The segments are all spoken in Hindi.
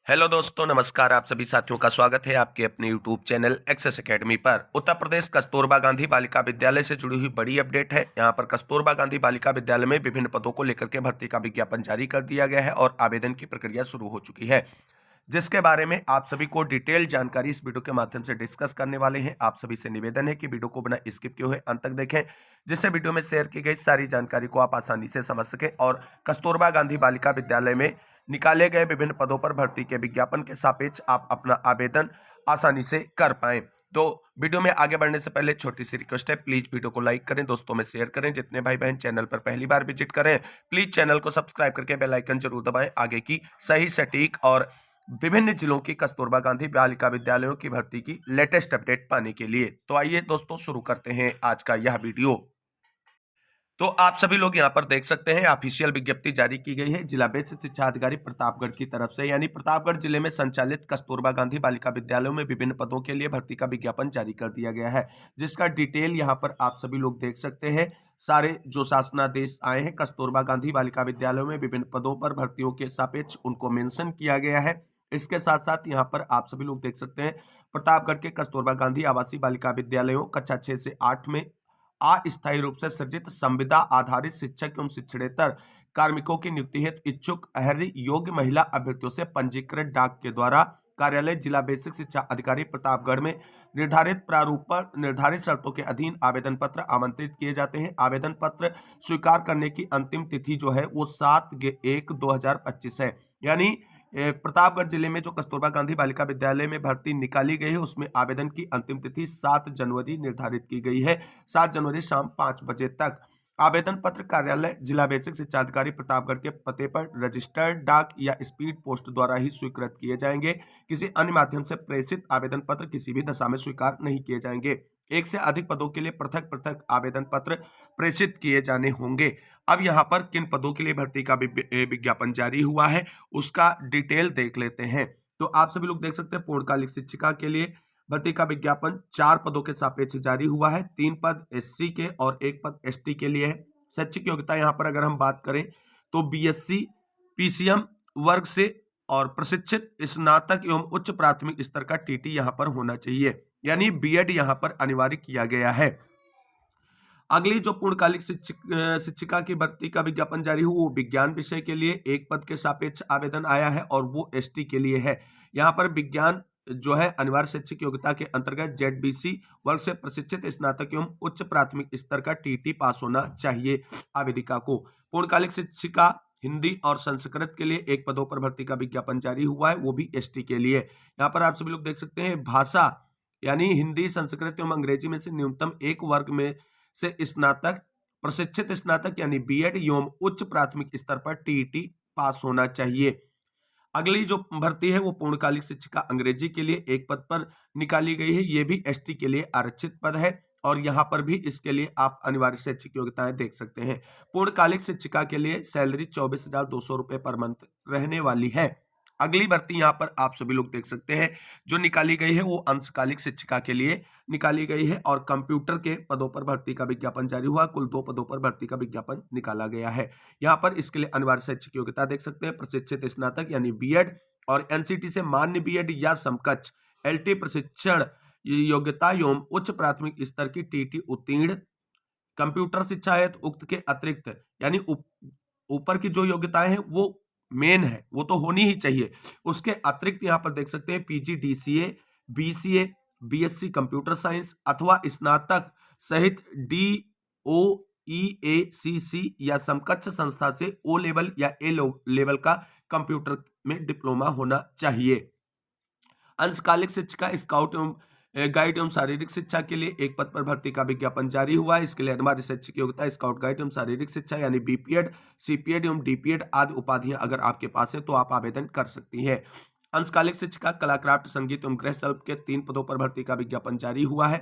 हेलो दोस्तों, नमस्कार। आप सभी साथियों का स्वागत है आपके अपने यूट्यूब चैनल एक्सेस एकेडमी पर। उत्तर प्रदेश कस्तूरबा गांधी बालिका विद्यालय से जुड़ी हुई बड़ी अपडेट है। यहां पर कस्तूरबा गांधी बालिका विद्यालय में विभिन्न पदों को लेकर के भर्ती का विज्ञापन जारी कर दिया गया है और आवेदन की प्रक्रिया शुरू हो चुकी है, जिसके बारे में आप सभी को डिटेल जानकारी इस वीडियो के माध्यम से डिस्कस करने वाले हैं। आप सभी से निवेदन है कि वीडियो को बिना स्किप किए हुए अंत तक देखें, जिससे वीडियो में शेयर की गई सारी जानकारी को आप आसानी से समझ सकें और कस्तूरबा गांधी बालिका विद्यालय में निकाले गए विभिन्न पदों पर भर्ती के विज्ञापन के सापेक्ष आप अपना आवेदन आसानी से कर पाएं। तो वीडियो में आगे बढ़ने से पहले छोटी सी रिक्वेस्ट है, प्लीज वीडियो को लाइक करें, दोस्तों में शेयर करें। जितने भाई बहन चैनल पर पहली बार विजिट करें, प्लीज चैनल को सब्सक्राइब करके बेल आइकन जरूर दबाएं आगे की सही सटीक और विभिन्न जिलों की कस्तूरबा गांधी बालिका विद्यालयों की भर्ती की लेटेस्ट अपडेट पाने के लिए। तो आइए दोस्तों, शुरू करते हैं आज का यह वीडियो। तो आप सभी लोग यहाँ पर देख सकते हैं, ऑफिशियल विज्ञप्ति जारी की गई है जिला बेसिक शिक्षा अधिकारी प्रतापगढ़ की तरफ से। यानी प्रतापगढ़ जिले में संचालित कस्तूरबा गांधी बालिका विद्यालयों में विभिन्न पदों के लिए भर्ती का विज्ञापन जारी कर दिया गया है, जिसका डिटेल यहाँ पर आप सभी लोग देख सकते हैं। सारे जो शासनादेश आए हैं कस्तूरबा गांधी बालिका विद्यालयों में विभिन्न पदों पर भर्तियों के सापेक्ष उनको मेंशन किया गया है। इसके साथ साथ यहाँ पर आप सभी लोग देख सकते हैं, प्रतापगढ़ के कस्तूरबा गांधी आवासीय बालिका विद्यालयों कक्षा 6 से 8 में अस्थायी रूप से सृजित संविदा आधारित शिक्षक एवं शिक्षणेतर कार्मिकों की नियुक्ति हेतु इच्छुक अहर्य योग्य महिला अभ्यर्थियों से पंजीकृत डाक के द्वारा कार्यालय जिला बेसिक शिक्षा अधिकारी प्रतापगढ़ में निर्धारित प्रारूप पर निर्धारित शर्तों के अधीन आवेदन पत्र आमंत्रित किए जाते हैं। आवेदन पत्र स्वीकार करने की अंतिम तिथि जो है वो 7/1/2025 है। यानी प्रतापगढ़ जिले में जो कस्तूरबा गांधी बालिका विद्यालय में भर्ती निकाली गई है उसमें आवेदन की अंतिम तिथि 7 जनवरी निर्धारित की गई है। 7 जनवरी शाम 5 बजे तक आवेदन पत्र कार्यालय जिला बेसिक शिक्षा अधिकारी प्रतापगढ़ के पते पर रजिस्टर्ड डाक या स्पीड पोस्ट द्वारा ही स्वीकृत किए जाएंगे। किसी अन्य माध्यम से प्रेषित आवेदन पत्र किसी भी दशा में स्वीकार नहीं किए जाएंगे। एक से अधिक पदों के लिए पृथक पृथक आवेदन पत्र प्रेषित किए जाने होंगे। अब यहाँ पर किन पदों के लिए भर्ती का विज्ञापन जारी हुआ है उसका डिटेल देख लेते हैं। तो आप सभी लोग देख सकते हैं, पूर्णकालिक शिक्षिका के लिए भर्ती का विज्ञापन 4 पदों के सापेक्ष जारी हुआ है। 3 पद एससी के और 1 पद एसटी के लिए है। शैक्षिक योग्यता यहाँ पर अगर हम बात करें तो बीएससी पीसीएम वर्ग से और प्रशिक्षित स्नातक एवं उच्च प्राथमिक स्तर का टीटी यहाँ पर होना चाहिए, यानी बीएड यहाँ पर अनिवार्य किया गया है। अगली जो पूर्णकालिक शिक्षिका की भर्ती का विज्ञापन जारी हुआ वो विज्ञान विषय के लिए 1 पद के सापेक्ष आवेदन आया है और वो एसटी के लिए है। यहाँ पर विज्ञान जो है अनिवार्य शैक्षिक योग्यता के अंतर्गत जेडबीसी वर्ग से प्रशिक्षित स्नातक एवं उच्च प्राथमिक स्तर का टीटी पास होना चाहिए आवेदिका को। पूर्णकालिक शिक्षिका हिंदी और संस्कृत के लिए 1 पदों पर भर्ती का विज्ञापन जारी हुआ है, वो भी एसटी के लिए। यहाँ पर आप सभी लोग देख सकते हैं, भाषा यानी हिंदी संस्कृत एवं अंग्रेजी में से न्यूनतम 1 वर्ग में से स्नातक प्रशिक्षित स्नातक यानी बीएड एवं उच्च प्राथमिक स्तर पर टीईटी पास होना चाहिए। अगली जो भर्ती है वो पूर्णकालिक शिक्षिका अंग्रेजी के लिए 1 पद पर निकाली गई है। ये भी एसटी के लिए आरक्षित पद है और यहाँ पर भी इसके लिए आप अनिवार्य शैक्षिक योग्यताएं देख सकते हैं। पूर्णकालिक शिक्षिका के लिए सैलरी 24,200 रुपए पर मंथ रहने वाली है। अगली भर्ती यहाँ पर आप सभी लोग देख सकते हैं जो निकाली गई है वो अंशकालिक शिक्षिका के लिए निकाली गई है और कंप्यूटर के पदों पर भर्ती का विज्ञापन जारी हुआ। कुल 2 पदों पर भर्ती का विज्ञापन निकाला गया है। यहाँ पर इसके लिए अनिवार्य शैक्षिक योग्यता देख सकते हैं, प्रशिक्षित स्नातक यानी बीएड और एनसीटी से मान्य बीएड या समकक्ष एलटी प्रशिक्षण योग्यता एवं उच्च प्राथमिक स्तर की टीटी उत्तीर्ण। कंप्यूटर शिक्षा है तो उक्त के अतिरिक्त यानी ऊपर की जो योग्यताएं हैं वो मेन है, वो तो होनी ही चाहिए। उसके अतिरिक्त यहाँ पर देख सकते हैं PG DCA BCA BSc computer science अथवा स्नातक सहित डीओईएसीसी या समकक्ष संस्था से ओ लेवल या ए लेवल का कंप्यूटर में डिप्लोमा होना चाहिए। अंशकालिक शिक्षिका स्काउट एवं गाइड एवं शारीरिक शिक्षा के लिए 1 पद पर भर्ती का विज्ञापन जारी हुआ है। इसके लिए अनिवार्य शैक्षिक योग्यता स्काउट गाइड एवं शारीरिक शिक्षा यानी बीपीएड सीपीएड एवं डीपीएड आदि उपाधियां अगर आपके पास है तो आप आवेदन कर सकती हैं। अंशकालिक शिक्षिका कला क्राफ्ट संगीत एवं गृह शिल्प के 3 पदों पर भर्ती का विज्ञापन जारी हुआ है।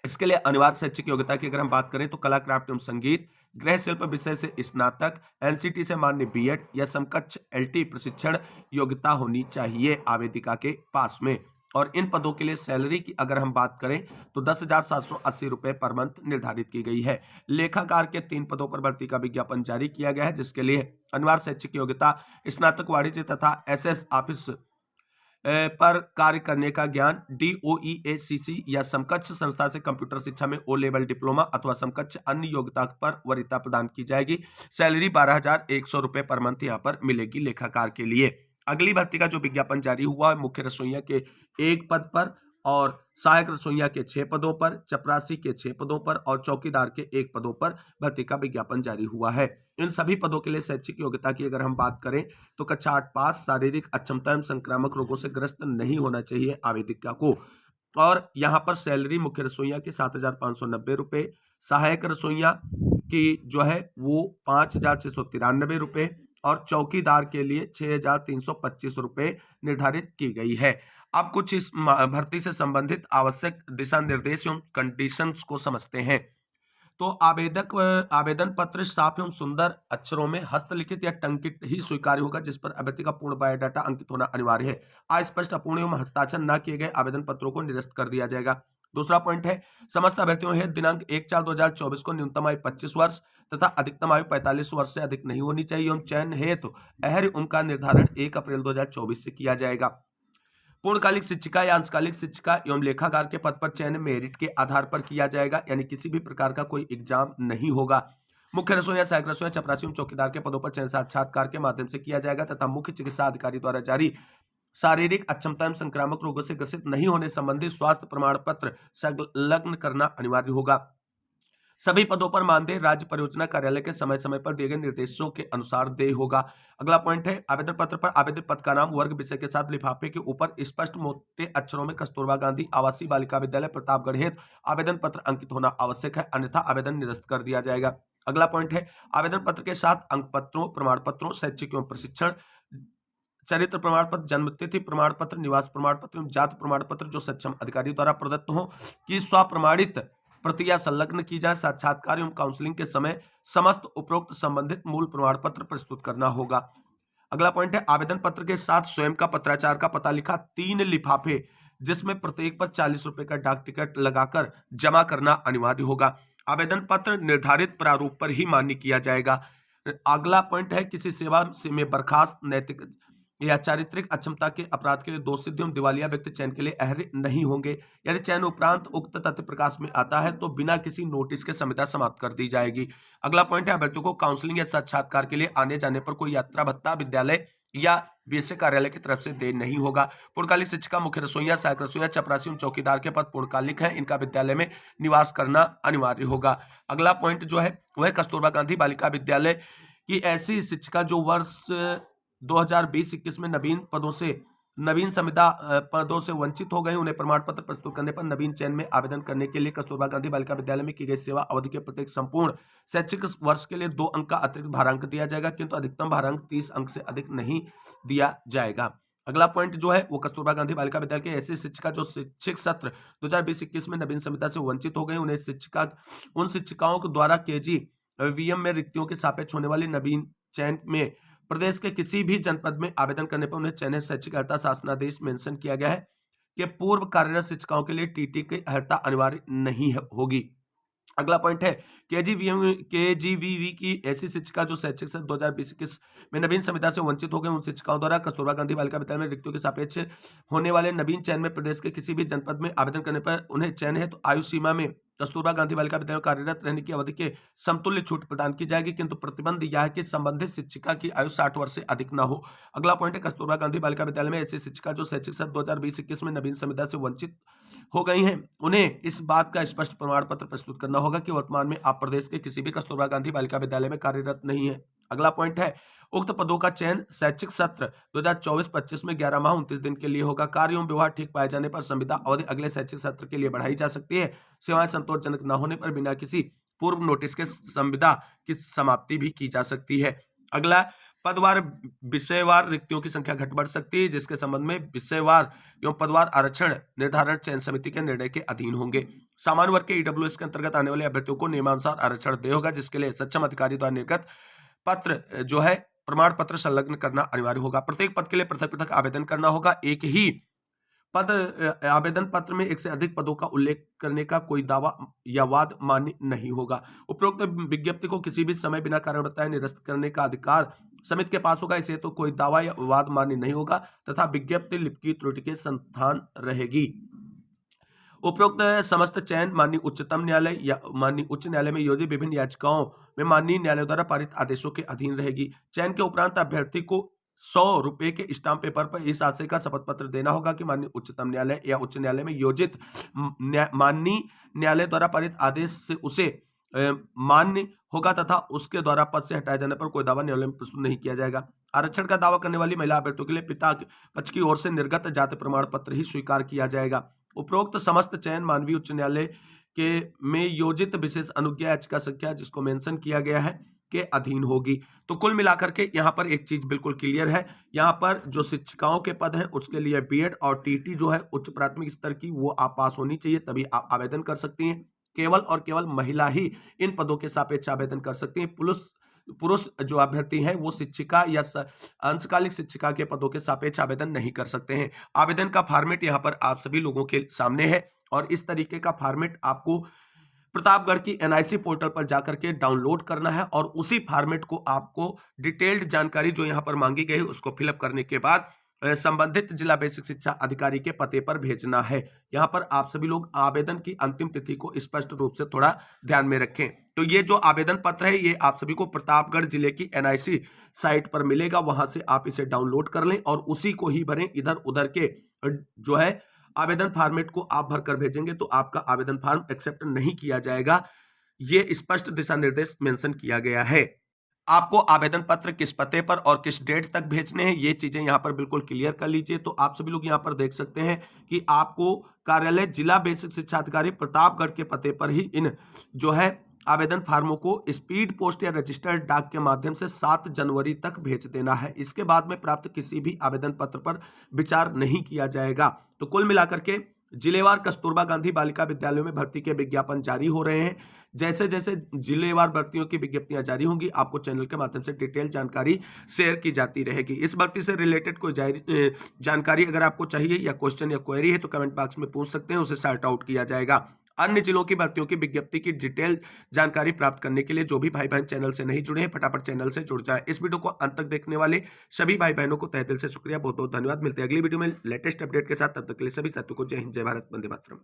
इसके लिए अनिवार्य शैक्षिक योग्यता की अगर हम बात करें तो कला क्राफ्ट एवं संगीत गृह शिल्प विषय से स्नातक एनसीटी से मान्य बीएड या समकक्ष एलटी प्रशिक्षण योग्यता होनी चाहिए आवेदिका के पास में। और इन पदों के लिए सैलरी की अगर हम बात करें तो 10,780 रुपए पर मंथ निर्धारित की गई है। लेखाकार के 3 पदों पर भर्ती का विज्ञापन जारी किया गया है, जिसके लिए अनिवार्य शैक्षिक योग्यता स्नातक वाणिज्य तथा एसएस ऑफिस पर कार्य करने का ज्ञान, DOEACC या समकक्ष संस्था से कंप्यूटर शिक्षा में ओ लेवल डिप्लोमा अथवा समकक्ष अन्य योग्यता पर वरीयता प्रदान की जाएगी। सैलरी 12,100 रुपए पर मंथ यहाँ पर मिलेगी लेखाकार के लिए। अगली भर्ती का जो विज्ञापन जारी हुआ है, मुख्य रसोइया के 1 पद पर और सहायक रसोइया के 6 पदों पर, चपरासी के 6 पदों पर और चौकीदार के 1 पदों पर भर्ती का विज्ञापन जारी हुआ है। इन सभी पदों के लिए शैक्षिक योग्यता की अगर हम बात करें तो कक्षा 8 पास, शारीरिक अक्षमता एवं संक्रामक रोगों से ग्रस्त नहीं होना चाहिए आवेदिका को। और यहाँ पर सैलरी मुख्य रसोइया की 7,590 रुपये, सहायक रसोइया की जो है वो 5,693 रुपये और चौकीदार के लिए 6,325 रुपये निर्धारित की गई है। अब कुछ इस भर्ती से संबंधित आवश्यक दिशा निर्देश एवं कंडीशंस को समझते हैं। तो आवेदन पत्र साफ एवं सुंदर अक्षरों में हस्तलिखित या टंकित ही स्वीकार्य होगा, जिस पर अभ्यर्थी का पूर्ण बायोडाटा अंकित होना अनिवार्य है। अस्पष्ट, अपूर्ण एवं हस्ताक्षर न किए गए आवेदन पत्रों को निरस्त कर दिया जाएगा। दूसरा पॉइंट है, समस्त अभ्यर्थियों हेतु दिनांक 1/4/2024 को न्यूनतम आयु 25 वर्ष तथा अधिकतम आयु 45 वर्ष से अधिक नहीं होनी चाहिए एवं चयन हेतु अहर्य उम्र का निर्धारण 1 अप्रैल 2024 से किया जाएगा। पूर्णकालिक शिक्षिका या अंशकालिक शिक्षिका एवं लेखाकार के पद पर चयन मेरिट के आधार पर किया जाएगा, यानी किसी भी प्रकार का कोई एग्जाम नहीं होगा। मुख्य रसोइया, सहायक रसोइया, चपरासी एवं चौकीदार के पदों पर चयन साक्षात्कार के माध्यम से किया जाएगा तथा मुख्य चिकित्सा अधिकारी द्वारा जारी शारीरिक अक्षमता एवं संक्रामक रोगों से ग्रसित नहीं होने संबंधी स्वास्थ्य प्रमाण पत्र संलग्न करना अनिवार्य होगा। सभी पदों पर मानदेय राज्य परियोजना कार्यालय के समय समय पर दिए गए निर्देशों के अनुसार देय होगा। अगला पॉइंट है, आवेदन पत्र पर आवेदित पद का नाम, वर्ग, विषय के साथ लिफाफे के ऊपर स्पष्ट मोटे अक्षरों में कस्तूरबा गांधी आवासीय बालिका विद्यालय प्रतापगढ़ हेतु आवेदन पत्र अंकित होना आवश्यक है, अन्यथा आवेदन निरस्त कर दिया जाएगा। अगला पॉइंट है, आवेदन पत्र के साथ अंक पत्रों, प्रमाण पत्रों, शैक्षिक एवं प्रशिक्षण, चरित्र प्रमाण पत्र, जन्म तिथि प्रमाण पत्र, निवास प्रमाण पत्र, जाति प्रमाण पत्र जो सक्षम अधिकारी द्वारा प्रदत्त हो की स्वप्रमाणित प्रतियां संलग्न की जाए। साक्षात्कार एवं काउंसलिंग के समय समस्त उपरोक्त संबंधित मूल प्रमाण पत्र प्रस्तुत करना होगा। अगला पॉइंट है, आवेदन पत्र के साथ स्वयं का पत्राचार का पता लिखा 3 लिफाफे, जिसमें प्रत्येक पर 40 रुपए का डाक टिकट लगाकर जमा करना अनिवार्य होगा। आवेदन पत्र निर्धारित प्रारूप पर ही मान्य किया जाएगा। अगला पॉइंट है, किसी सेवा में बर्खास्त, नैतिक या चारित्रिक अक्षमता के अपराध के लिए दोष सिद्ध एवं दिवालिया व्यक्ति चयन के लिए अहर्य नहीं होंगे। यदि चयन उपरांत उक्त तथ्य प्रकाश में आता है तो बिना किसी नोटिस के संविदा समाप्त कर दी जाएगी। अगला पॉइंट है, अभ्यर्थियों को काउंसलिंग या साक्षात्कार के लिए आने जाने पर कोई यात्रा भत्ता विद्यालय या बीएसए कार्यालय की तरफ से देय नहीं होगा। पूर्णकालिक शिक्षिका, मुख्य रसोइया, सहायक रसोइया, चपरासी एवं चौकीदार के पद पूर्णकालिक है, इनका विद्यालय में निवास करना अनिवार्य होगा। अगला पॉइंट जो है वह कस्तूरबा गांधी बालिका विद्यालय की ऐसी शिक्षिका जो वर्ष 2020-21 में नवीन संविदा पदों से वंचित हो गए, उन्हें प्रमाण पत्र प्रस्तुत करने पर नवीन चयन में आवेदन करने के लिए कस्तूरबा गांधी बालिका विद्यालय में की गई सेवा अवधि के प्रत्येक संपूर्ण शैक्षिक वर्ष के लिए 2 अंक का अतिरिक्त भारांक दिया जाएगा, किंतु अधिकतम भारांक 30 अंक से अधिक नहीं दिया जाएगा। अगला पॉइंट जो है वो कस्तूरबा गांधी बालिका विद्यालय के ऐसे शिक्षिका जो शैक्षिक सत्र 2020-21 में नवीन संविदा से वंचित हो गए, उन शिक्षिकाओं के द्वारा KGVM में रिक्तियों के सापेक्ष होने वाली नवीन चयन में प्रदेश के किसी भी जनपद में आवेदन करने पर उन्हें चयनित शैक्षिक अर्हता शासनादेश मेंशन किया गया है कि पूर्व कार्यरत शिक्षिकाओं के लिए TT की अर्हता अनिवार्य नहीं होगी। अगला पॉइंट है, KGVV की ऐसी शिक्षिका जो शैक्षिक सत्र 2020-21 में नवीन संविदा से वंचित हो गए, उन शिक्षिकाओं द्वारा कस्तूरबा गांधी बालिका विद्यालय में रिक्तियों के सापेक्ष होने वाले नवीन चयन में प्रदेश के किसी भी जनपद में आवेदन करने पर उन्हें चयन है तो आयु सीमा में कस्तूरबा गांधी बालिका विद्यालय में कार्यरत रहने की अवधि के समतुल्य छूट प्रदान की जाएगी, किंतु प्रतिबंध यह है कि संबंधित शिक्षिका की आयु 60 वर्ष से अधिक न हो। अगला पॉइंट है, कस्तूरबा गांधी बालिका विद्यालय में ऐसी शिक्षिका जो शैक्षिक सत्र 2020-21 में नवीन संविदा से वंचित हो गई हैं, उन्हें इस बात का स्पष्ट प्रमाण पत्र प्रस्तुत करना होगा कि वर्तमान में आप प्रदेश के किसी भी कस्तूरबा गांधी बालिका विद्यालय में कार्यरत नहीं है। अगला पॉइंट है, उक्त पदों का चयन शैक्षिक सत्र 2024-25 में 11 माह 29 दिन के लिए होगा। कार्य एवं व्यवहार ठीक पाए जाने पर संविदा अवधि अगले शैक्षिक सत्र के लिए बढ़ाई जा सकती है। सेवाएं संतोषजनक न होने पर बिना किसी पूर्व नोटिस के संविदा की समाप्ति भी की जा सकती है। अगला, पदवार विषयवार रिक्तियों की संख्या घट बढ़ सकती है, जिसके संबंध में विषयवार एवं पदवार आरक्षण निर्धारण चयन समिति के निर्णय के अधीन होंगे। सामान्य वर्ग के EWS के अंतर्गत आने वाले अभ्यर्थियों को नियमानुसार आरक्षण देय होगा, जिसके लिए सक्षम अधिकारी द्वारा निर्गत पत्र जो है प्रमाण पत्र संलग्न करना अनिवार्य होगा। प्रत्येक पद के लिए पृथक पृथक आवेदन करना होगा। एक ही आवेदन पत्र में एक से अधिक पदों का उल्लेख करने का कोई दावा या वाद मान्य नहीं होगा। उपरोक्त विज्ञप्ति को किसी भी समय बिना कारण बताए निरस्त करने का अधिकार समिति के पास होगा। इसे तो कोई दावा या वाद मान्य नहीं होगा तथा विज्ञप्ति लिपि की त्रुटि के संस्थान रहेगी। उपरोक्त समस्त चयन माननीय उच्चतम न्यायालय या माननीय उच्च न्यायालय में योजित विभिन्न याचिकाओं में माननीय न्यायालय द्वारा पारित आदेशों के अधीन रहेगी। चयन के उपरांत अभ्यर्थी को 100 रुपए के स्टाम्प पेपर पर इस आशय का शपथ पत्र देना होगा कि माननीय उच्चतम न्यायालय या उच्च न्यायालय में योजित माननीय न्यायालय द्वारा पारित आदेश से उसे मान्य होगा तथा उसके द्वारा पद से हटाए जाने पर कोई दावा न्यायालय में प्रस्तुत नहीं किया जाएगा। आरक्षण का दावा करने वाली महिला अभ्यर्थियों के लिए पिता पक्ष की ओर से निर्गत जाति प्रमाण पत्र ही स्वीकार किया जाएगा। उपरोक्त समस्त चयन माननीय उच्च न्यायालय के में योजित विशेष अनुज्ञा याचिका संख्या जिसको मेंशन किया गया है के अधीन होगी। तो कुल मिलाकर के यहाँ पर एक चीज बिल्कुल क्लियर है, यहाँ पर जो शिक्षिकाओं के पद हैं उसके लिए बीएड और टीटी जो है उच्च प्राथमिक स्तर की वो आप पास होनी चाहिए, तभी आप आवेदन कर सकती हैं। केवल और केवल महिला ही इन पदों के सापेक्ष आवेदन कर सकती हैं। पुरुष जो अभ्यर्थी हैं वो शिक्षिका या अंशकालिक शिक्षिका के पदों के सापेक्ष आवेदन नहीं कर सकते हैं। आवेदन का फॉर्मेट यहाँ पर आप सभी लोगों के सामने है और इस तरीके का फॉर्मेट आपको प्रतापगढ़ की एनआईसी पोर्टल पर जाकर के डाउनलोड करना है और उसी फॉर्मेट को आपको डिटेल्ड जानकारी जो यहाँ पर मांगी गई है उसको फिलअप करने के बाद संबंधित जिला बेसिक शिक्षा अधिकारी के पते पर भेजना है। यहाँ पर आप सभी लोग आवेदन की अंतिम तिथि को स्पष्ट रूप से थोड़ा ध्यान में रखें। तो ये जो आवेदन पत्र है ये आप सभी को प्रतापगढ़ जिले की एनआईसी साइट पर मिलेगा, वहां से आप इसे डाउनलोड कर लें और उसी को ही भरें। इधर उधर के जो है आवेदन फॉर्मेट को आप भरकर भेजेंगे तो आपका आवेदन फॉर्म एक्सेप्ट नहीं किया जाएगा। ये स्पष्ट दिशा निर्देश मेंशन किया गया है। आपको आवेदन पत्र किस पते पर और किस डेट तक भेजने हैं ये चीजें यहाँ पर बिल्कुल क्लियर कर लीजिए। तो आप सभी लोग यहाँ पर देख सकते हैं कि आपको कार्यालय जिला बेसिक शिक्षा अधिकारी प्रतापगढ़ के पते पर ही इन जो है आवेदन फार्मों को स्पीड पोस्ट या रजिस्टर्ड डाक के माध्यम से 7 जनवरी तक भेज देना है। इसके बाद में प्राप्त किसी भी आवेदन पत्र पर विचार नहीं किया जाएगा। तो कुल मिलाकर के जिलेवार कस्तूरबा गांधी बालिका विद्यालयों में भर्ती के विज्ञापन जारी हो रहे हैं। जैसे जैसे जिलेवार भर्तियों की विज्ञप्तियां जारी होंगी आपको चैनल के माध्यम से डिटेल जानकारी शेयर की जाती रहेगी। इस भर्ती से रिलेटेड कोई जानकारी अगर आपको चाहिए या क्वेश्चन या क्वेरी है तो कमेंट बॉक्स में पूछ सकते हैं, उसे सॉर्ट आउट किया जाएगा। अन्य जिलों की भर्तियों की विज्ञप्ति की डिटेल जानकारी प्राप्त करने के लिए जो भी भाई बहन चैनल से नहीं जुड़े हैं फटाफट चैनल से जुड़ जाए। इस वीडियो को अंत तक देखने वाले सभी भाई बहनों को तहे दिल से शुक्रिया, बहुत बहुत धन्यवाद। मिलते हैं अगली वीडियो में लेटेस्ट अपडेट के साथ, तब तक के लिए सभी साथियों को जय हिंद, जय भारत, वंदे मातरम।